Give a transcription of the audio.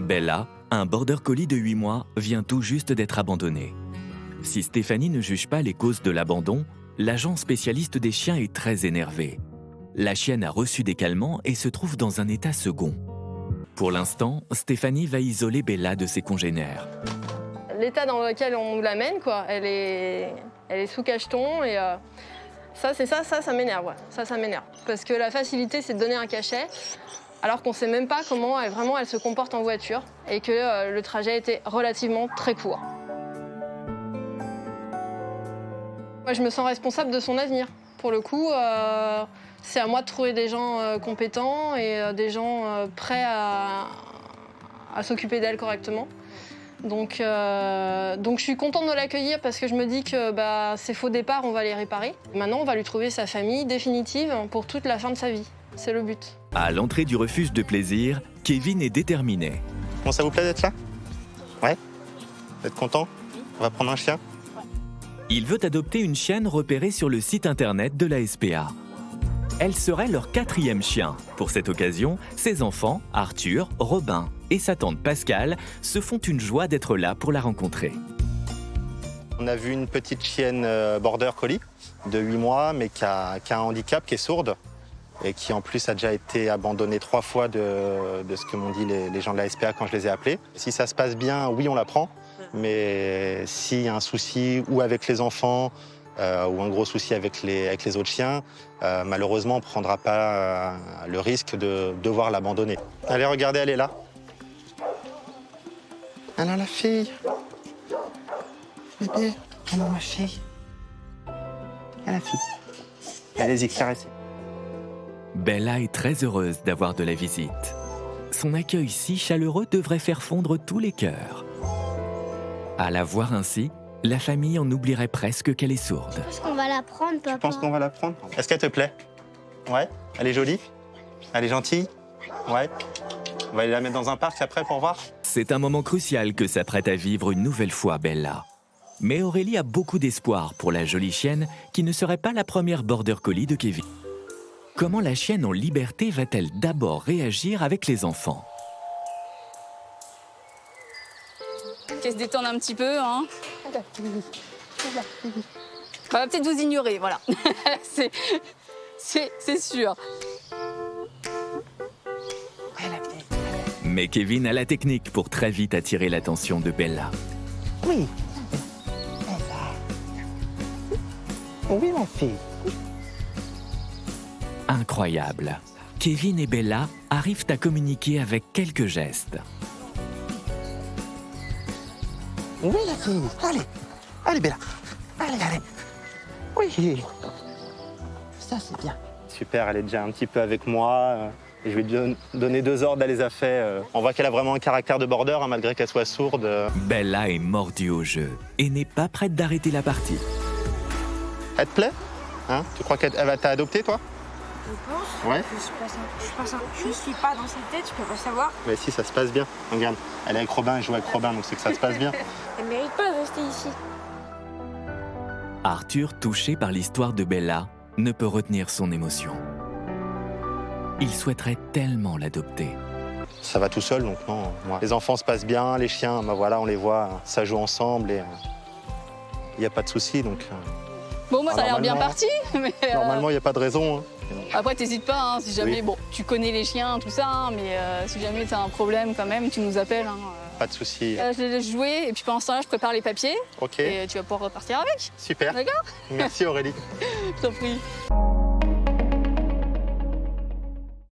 Bella, un border collie de 8 mois, vient tout juste d'être abandonné. Si Stéphanie ne juge pas les causes de l'abandon, l'agent spécialiste des chiens est très énervé. La chienne a reçu des calmants et se trouve dans un état second. Pour l'instant, Stéphanie va isoler Bella de ses congénères. L'état dans lequel on nous l'amène, quoi, elle est sous cacheton et ça m'énerve. Ouais. Ça m'énerve. Parce que la facilité, c'est de donner un cachet, alors qu'on ne sait même pas comment elle se comporte en voiture et que le trajet était relativement très court. Moi, je me sens responsable de son avenir. Pour le coup, c'est à moi de trouver des gens compétents et des gens prêts à s'occuper d'elle correctement. Donc je suis contente de l'accueillir parce que je me dis que ces faux départs, on va les réparer. Maintenant, on va lui trouver sa famille définitive pour toute la fin de sa vie. C'est le but. À l'entrée du refuge de plaisir, Kevin est déterminé. Bon, ça vous plaît d'être là? Ouais? Vous êtes content? On va prendre un chien? Il veut adopter une chienne repérée sur le site internet de la SPA. Elle serait leur 4e chien. Pour cette occasion, ses enfants, Arthur, Robin et sa tante Pascale, se font une joie d'être là pour la rencontrer. On a vu une petite chienne border collie de 8 mois, mais qui a un handicap, qui est sourde, et qui en plus a déjà été abandonnée 3 fois de ce que m'ont dit les gens de la SPA quand je les ai appelés. Si ça se passe bien, oui, on la prend, mais s'il y a un souci ou avec les enfants, ou un gros souci avec les autres chiens, malheureusement, on ne prendra pas le risque de devoir l'abandonner. Allez, regardez, elle est là. Alors, la fille. Bébé, alors ma fille. Ah, la fille. Allez-y, caressez. Bella est très heureuse d'avoir de la visite. Son accueil si chaleureux devrait faire fondre tous les cœurs. À la voir ainsi, la famille en oublierait presque qu'elle est sourde. Je pense qu'on va la prendre, papa. Tu penses qu'on va la prendre? Est-ce qu'elle te plaît? Ouais? Elle est jolie? Elle est gentille? Ouais? On va aller la mettre dans un parc après pour voir? C'est un moment crucial que s'apprête à vivre une nouvelle fois Bella. Mais Aurélie a beaucoup d'espoir pour la jolie chienne qui ne serait pas la première border collie de Kevin. Comment la chienne en liberté va-t-elle d'abord réagir avec les enfants? Qu'elle se détende un petit peu, hein. Elle va peut-être vous ignorer, voilà. c'est sûr. Mais Kevin a la technique pour très vite attirer l'attention de Bella. Oui. Oui, ma fille. Incroyable. Kevin et Bella arrivent à communiquer avec quelques gestes. Oui, la fille. Allez. Allez, Bella. Allez. Oui. Ça, c'est bien. Super, elle est déjà un petit peu avec moi. Et je vais lui donner 2 ordres, elle les a fait. On voit qu'elle a vraiment un caractère de border, hein, malgré qu'elle soit sourde. Bella est mordue au jeu et n'est pas prête d'arrêter la partie. Elle te plaît? Hein? Tu crois qu'elle va t'adopter, toi? Je pense. Ouais. Je suis pas dans cette tête, je peux pas savoir. Mais si, ça se passe bien. Regarde, elle est avec Robin, elle joue avec Robin, donc c'est que ça se passe bien. Elle mérite pas de rester ici. Arthur, touché par l'histoire de Bella, ne peut retenir son émotion. Il souhaiterait tellement l'adopter. Ça va tout seul, donc non. Les enfants se passent bien, les chiens, voilà, on les voit, ça joue ensemble et il n'y a pas de souci, donc... Bon, moi, ça a l'air bien parti, mais... Normalement, il n'y a pas de raison. Hein. Après, t'hésites pas, hein, si jamais... Oui. Bon, tu connais les chiens, tout ça, hein, mais si jamais t'as un problème, quand même, tu nous appelles. Hein, Pas de souci. Je les laisse jouer, et puis pendant ce temps-là, je prépare les papiers. Ok. Et tu vas pouvoir repartir avec. Super. D'accord? Merci, Aurélie. Je t'en prie.